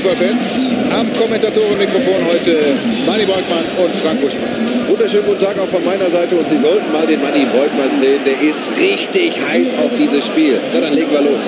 Fußballfans. Am Kommentatorenmikrofon heute Manni Beugmann und Frank Buschmann. Wunderschönen guten Tag auch von meiner Seite und Sie sollten mal den Manni Beugmann sehen. Der ist richtig heiß auf dieses Spiel. Na, dann legen wir los.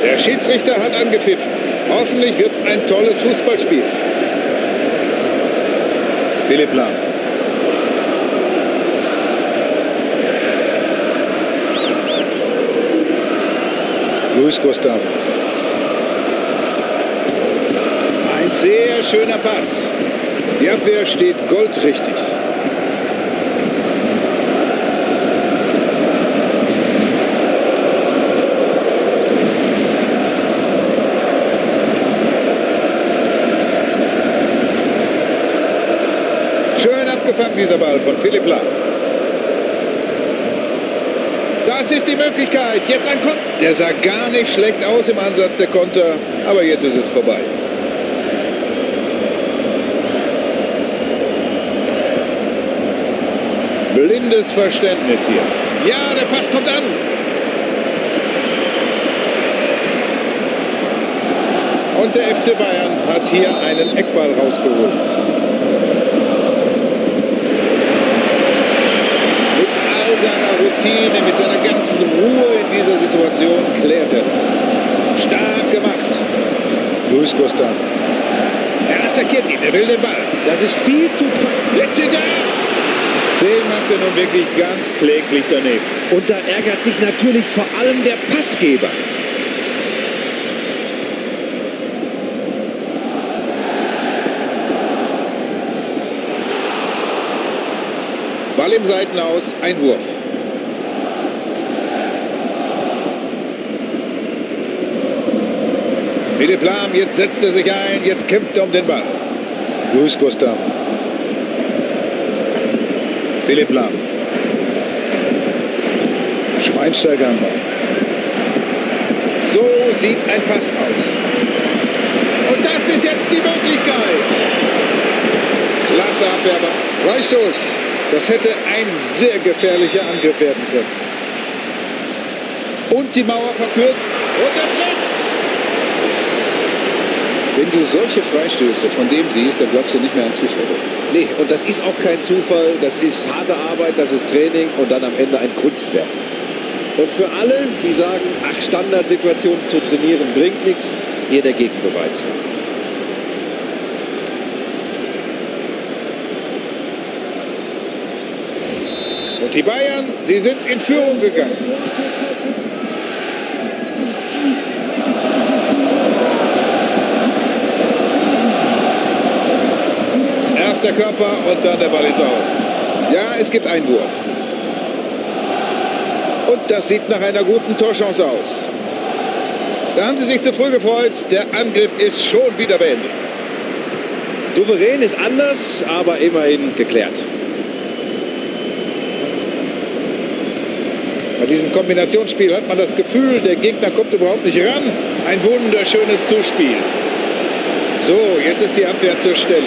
Der Schiedsrichter hat angepfiffen. Hoffentlich wird es ein tolles Fußballspiel. Philipp Lahm. Luis Gustavo. Ein sehr schöner Pass. Die Abwehr steht goldrichtig. Schön abgefangen dieser Ball von Philipp Lahm. Das ist die Möglichkeit. Jetzt ein Konter. Der sah gar nicht schlecht aus im Ansatz, der Konter. Aber jetzt ist es vorbei. Blindes Verständnis hier. Ja, der Pass kommt an. Und der FC Bayern hat hier einen Eckball rausgeholt. Mit all seiner Routine, mit seiner ganzen Ruhe in dieser Situation klärt er. Stark gemacht. Luis Gustavo. Er attackiert ihn, er will den Ball. Das ist viel zu... Jetzt steht er! Den macht er nun wirklich ganz kläglich daneben. Und da ärgert sich natürlich vor allem der Passgeber. Ball im Seitenaus, Einwurf. Philipp Lahm, jetzt setzt er sich ein, jetzt kämpft er um den Ball. Luis Gustavo. Philipp Lahm. Schweinsteiger am Ball. So sieht ein Pass aus. Und das ist jetzt die Möglichkeit. Klasse Abwehr. Freistoß. Das hätte ein sehr gefährlicher Angriff werden können. Und die Mauer verkürzt. Und er trifft. Wenn du solche Freistöße von dem siehst, dann glaubst du nicht mehr an Zufall. Nee, und das ist auch kein Zufall. Das ist harte Arbeit, das ist Training und dann am Ende ein Kunstwerk. Und für alle, die sagen, ach, Standardsituationen zu trainieren bringt nichts, hier der Gegenbeweis. Und die Bayern, sie sind in Führung gegangen. Erst der Körper und dann der Ball ins Aus. Ja, es gibt Einwurf. Und das sieht nach einer guten Torchance aus. Da haben sie sich zu früh gefreut. Der Angriff ist schon wieder beendet. Souverän ist anders, aber immerhin geklärt. Bei diesem Kombinationsspiel hat man das Gefühl, der Gegner kommt überhaupt nicht ran. Ein wunderschönes Zuspiel. So, jetzt ist die Abwehr zur Stelle.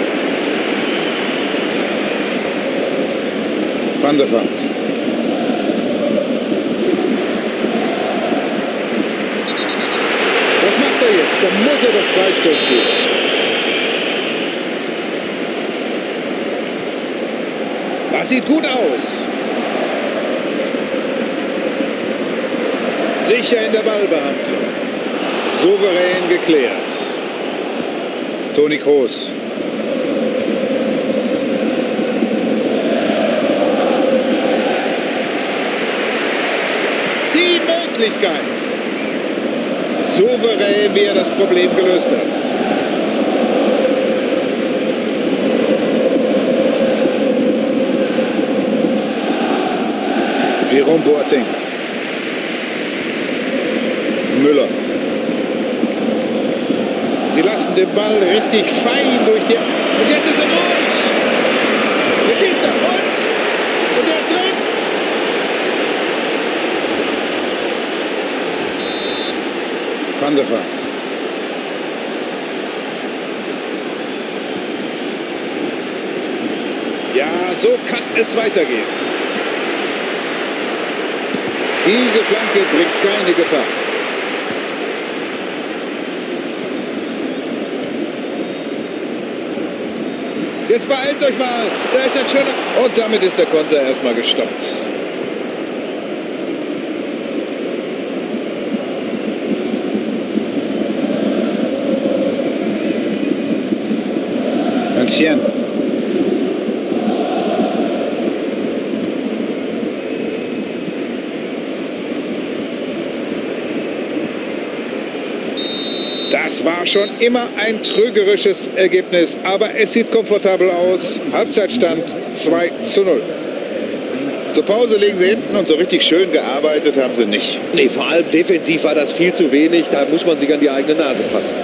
Van der Vaart. Was macht er jetzt? Da muss er doch Freistoß geben. Das sieht gut aus. Sicher in der Ballbehandlung. Souverän geklärt. Toni Kroos. Die Möglichkeit. Souverän, wie er das Problem gelöst hat. Jerome Boateng. Müller. Sie lassen den Ball richtig fein durch die... Und jetzt ist er durch! Jetzt schießt er und er ist drin! Van der Vaart. Ja, so kann es weitergehen. Diese Flanke bringt keine Gefahr. Jetzt beeilt euch mal. Da ist ein schöner... Und damit ist der Konter erstmal gestoppt. Ancien. Das war schon immer ein trügerisches Ergebnis, aber es sieht komfortabel aus. Halbzeitstand 2:0. Zur Pause legen sie hinten und so richtig schön gearbeitet haben sie nicht. Nee, vor allem defensiv war das viel zu wenig. Da muss man sich an die eigene Nase fassen.